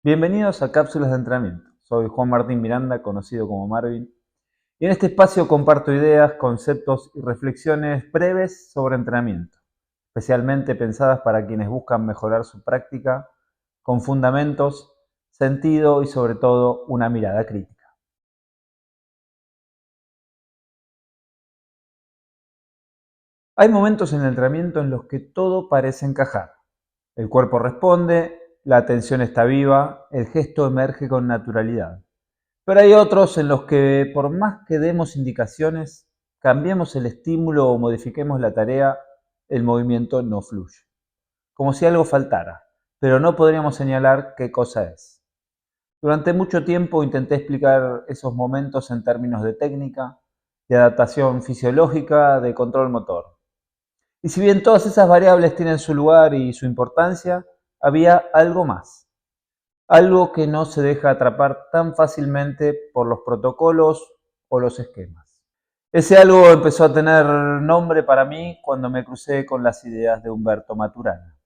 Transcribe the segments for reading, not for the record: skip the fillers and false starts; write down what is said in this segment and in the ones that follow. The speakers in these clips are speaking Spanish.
Bienvenidos a Cápsulas de Entrenamiento. Soy Juan Martín Miranda, conocido como Marvin, y en este espacio comparto ideas, conceptos y reflexiones breves sobre entrenamiento, especialmente pensadas para quienes buscan mejorar su práctica con fundamentos, sentido y sobre todo una mirada crítica. Hay momentos en el entrenamiento en los que todo parece encajar. El cuerpo responde, la atención está viva, el gesto emerge con naturalidad. Pero hay otros en los que, por más que demos indicaciones, cambiemos el estímulo o modifiquemos la tarea, el movimiento no fluye. Como si algo faltara, pero no podríamos señalar qué cosa es. Durante mucho tiempo intenté explicar esos momentos en términos de técnica, de adaptación fisiológica, de control motor. Y si bien todas esas variables tienen su lugar y su importancia, había algo más. Algo que no se deja atrapar tan fácilmente por los protocolos o los esquemas. Ese algo empezó a tener nombre para mí cuando me crucé con las ideas de Humberto Maturana.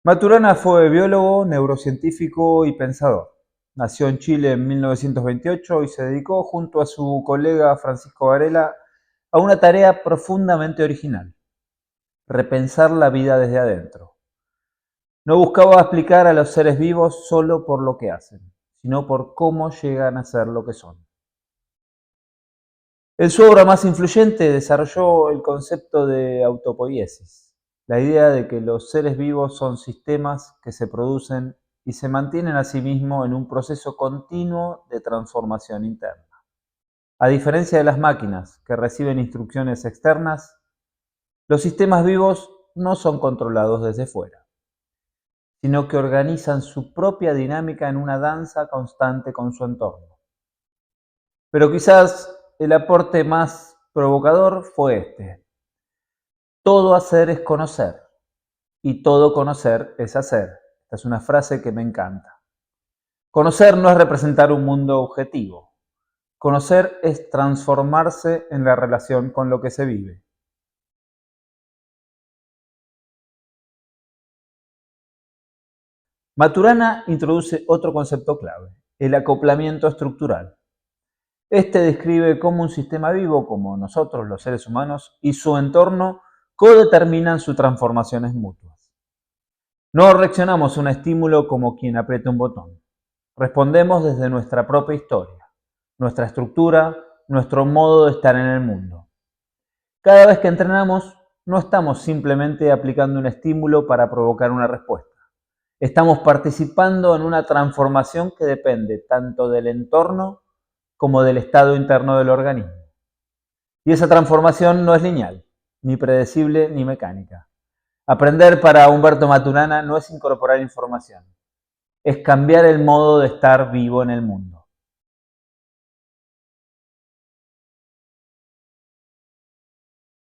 Maturana fue biólogo, neurocientífico y pensador. Nació en Chile en 1928 y se dedicó junto a su colega Francisco Varela a una tarea profundamente original: repensar la vida desde adentro. No buscaba explicar a los seres vivos solo por lo que hacen, sino por cómo llegan a ser lo que son. En su obra más influyente desarrolló el concepto de autopoiesis, la idea de que los seres vivos son sistemas que se producen y se mantienen a sí mismos en un proceso continuo de transformación interna. A diferencia de las máquinas que reciben instrucciones externas, los sistemas vivos no son controlados desde fuera, sino que organizan su propia dinámica en una danza constante con su entorno. Pero quizás el aporte más provocador fue este: todo hacer es conocer y todo conocer es hacer. Esta es una frase que me encanta. Conocer no es representar un mundo objetivo. Conocer es transformarse en la relación con lo que se vive. Maturana introduce otro concepto clave: el acoplamiento estructural. Este describe cómo un sistema vivo, como nosotros los seres humanos, y su entorno codeterminan sus transformaciones mutuas. No reaccionamos a un estímulo como quien aprieta un botón. Respondemos desde nuestra propia historia, nuestra estructura, nuestro modo de estar en el mundo. Cada vez que entrenamos, no estamos simplemente aplicando un estímulo para provocar una respuesta. Estamos participando en una transformación que depende tanto del entorno como del estado interno del organismo. Y esa transformación no es lineal, ni predecible, ni mecánica. Aprender para Humberto Maturana no es incorporar información, es cambiar el modo de estar vivo en el mundo.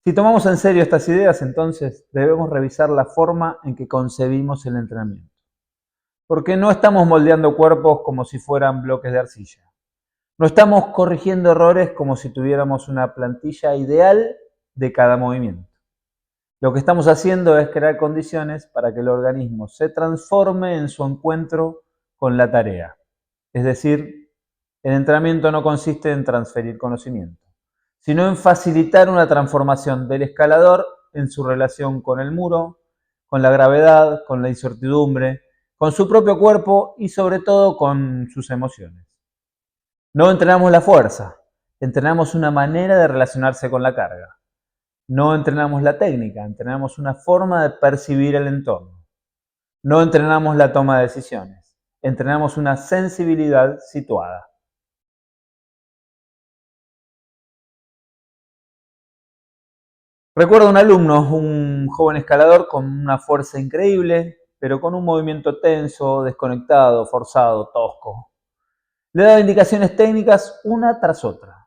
Si tomamos en serio estas ideas, entonces debemos revisar la forma en que concebimos el entrenamiento. Porque no estamos moldeando cuerpos como si fueran bloques de arcilla. No estamos corrigiendo errores como si tuviéramos una plantilla ideal de cada movimiento. Lo que estamos haciendo es crear condiciones para que el organismo se transforme en su encuentro con la tarea. Es decir, el entrenamiento no consiste en transferir conocimiento, sino en facilitar una transformación del escalador en su relación con el muro, con la gravedad, con la incertidumbre, con su propio cuerpo y sobre todo con sus emociones. No entrenamos la fuerza, entrenamos una manera de relacionarse con la carga. No entrenamos la técnica, entrenamos una forma de percibir el entorno. No entrenamos la toma de decisiones, entrenamos una sensibilidad situada. Recuerdo un alumno, un joven escalador con una fuerza increíble, pero con un movimiento tenso, desconectado, forzado, tosco. Le daba indicaciones técnicas una tras otra.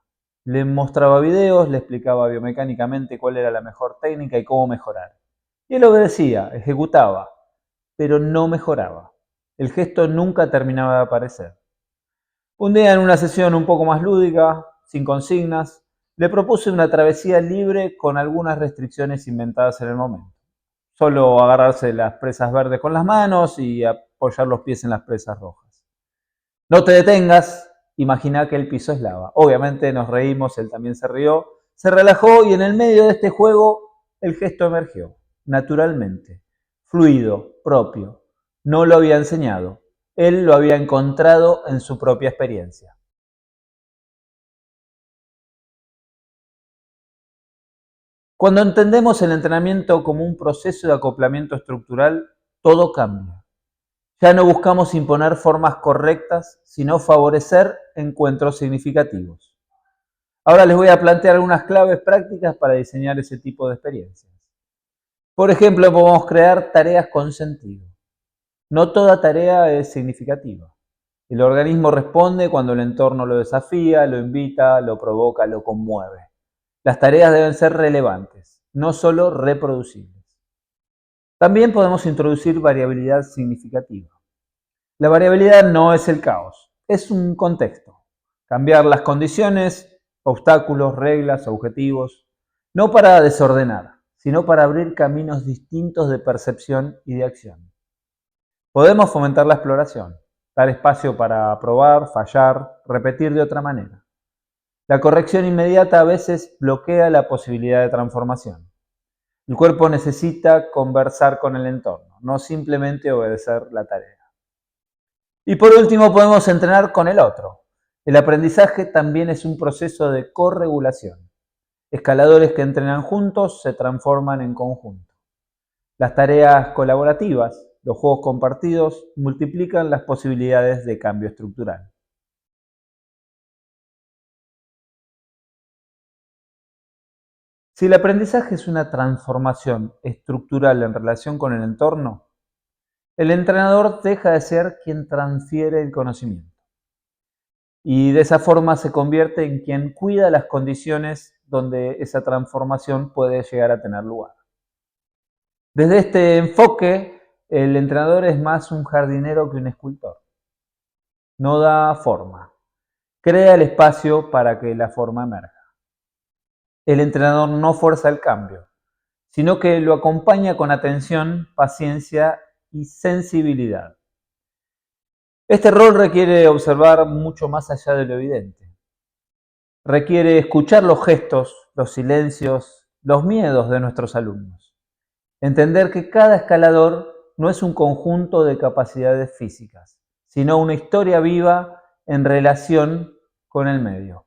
Le mostraba videos, le explicaba biomecánicamente cuál era la mejor técnica y cómo mejorar. Y él obedecía, ejecutaba, pero no mejoraba. El gesto nunca terminaba de aparecer. Un día, en una sesión un poco más lúdica, sin consignas, le propuse una travesía libre con algunas restricciones inventadas en el momento. Solo agarrarse las presas verdes con las manos y apoyar los pies en las presas rojas. No te detengas, imagina que el piso es lava. Obviamente nos reímos, él también se rió, se relajó y en el medio de este juego el gesto emergió, naturalmente, fluido, propio. No lo había enseñado, él lo había encontrado en su propia experiencia. Cuando entendemos el entrenamiento como un proceso de acoplamiento estructural, todo cambia. Ya no buscamos imponer formas correctas, sino favorecer encuentros significativos. Ahora les voy a plantear algunas claves prácticas para diseñar ese tipo de experiencias. Por ejemplo, podemos crear tareas con sentido. No toda tarea es significativa. El organismo responde cuando el entorno lo desafía, lo invita, lo provoca, lo conmueve. Las tareas deben ser relevantes, no solo reproducibles. También podemos introducir variabilidad significativa. La variabilidad no es el caos, es un contexto. Cambiar las condiciones, obstáculos, reglas, objetivos, no para desordenar, sino para abrir caminos distintos de percepción y de acción. Podemos fomentar la exploración, dar espacio para probar, fallar, repetir de otra manera. La corrección inmediata a veces bloquea la posibilidad de transformación. El cuerpo necesita conversar con el entorno, no simplemente obedecer la tarea. Y por último, podemos entrenar con el otro. El aprendizaje también es un proceso de corregulación. Escaladores que entrenan juntos se transforman en conjunto. Las tareas colaborativas, los juegos compartidos, multiplican las posibilidades de cambio estructural. Si el aprendizaje es una transformación estructural en relación con el entorno, el entrenador deja de ser quien transfiere el conocimiento y de esa forma se convierte en quien cuida las condiciones donde esa transformación puede llegar a tener lugar. Desde este enfoque, el entrenador es más un jardinero que un escultor. No da forma, crea el espacio para que la forma emerja. El entrenador no fuerza el cambio, sino que lo acompaña con atención, paciencia y sensibilidad. Este rol requiere observar mucho más allá de lo evidente. Requiere escuchar los gestos, los silencios, los miedos de nuestros alumnos. Entender que cada escalador no es un conjunto de capacidades físicas, sino una historia viva en relación con el medio.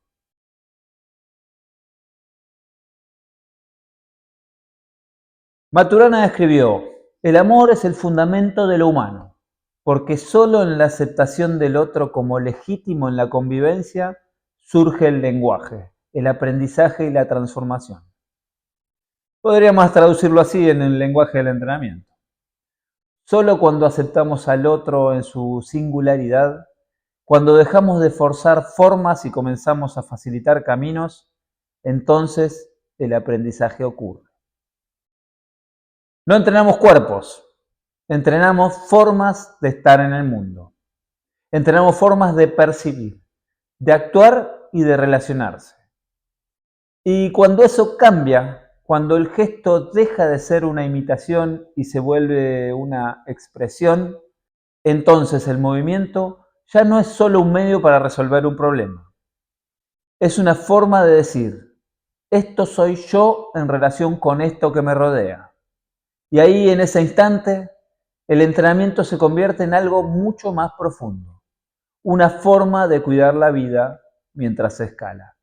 Maturana escribió: el amor es el fundamento de lo humano, porque solo en la aceptación del otro como legítimo en la convivencia surge el lenguaje, el aprendizaje y la transformación. Podríamos traducirlo así en el lenguaje del entrenamiento. Solo cuando aceptamos al otro en su singularidad, cuando dejamos de forzar formas y comenzamos a facilitar caminos, entonces el aprendizaje ocurre. No entrenamos cuerpos, entrenamos formas de estar en el mundo. Entrenamos formas de percibir, de actuar y de relacionarse. Y cuando eso cambia, cuando el gesto deja de ser una imitación y se vuelve una expresión, entonces el movimiento ya no es solo un medio para resolver un problema. Es una forma de decir: esto soy yo en relación con esto que me rodea. Y ahí, en ese instante, el entrenamiento se convierte en algo mucho más profundo, una forma de cuidar la vida mientras se escala.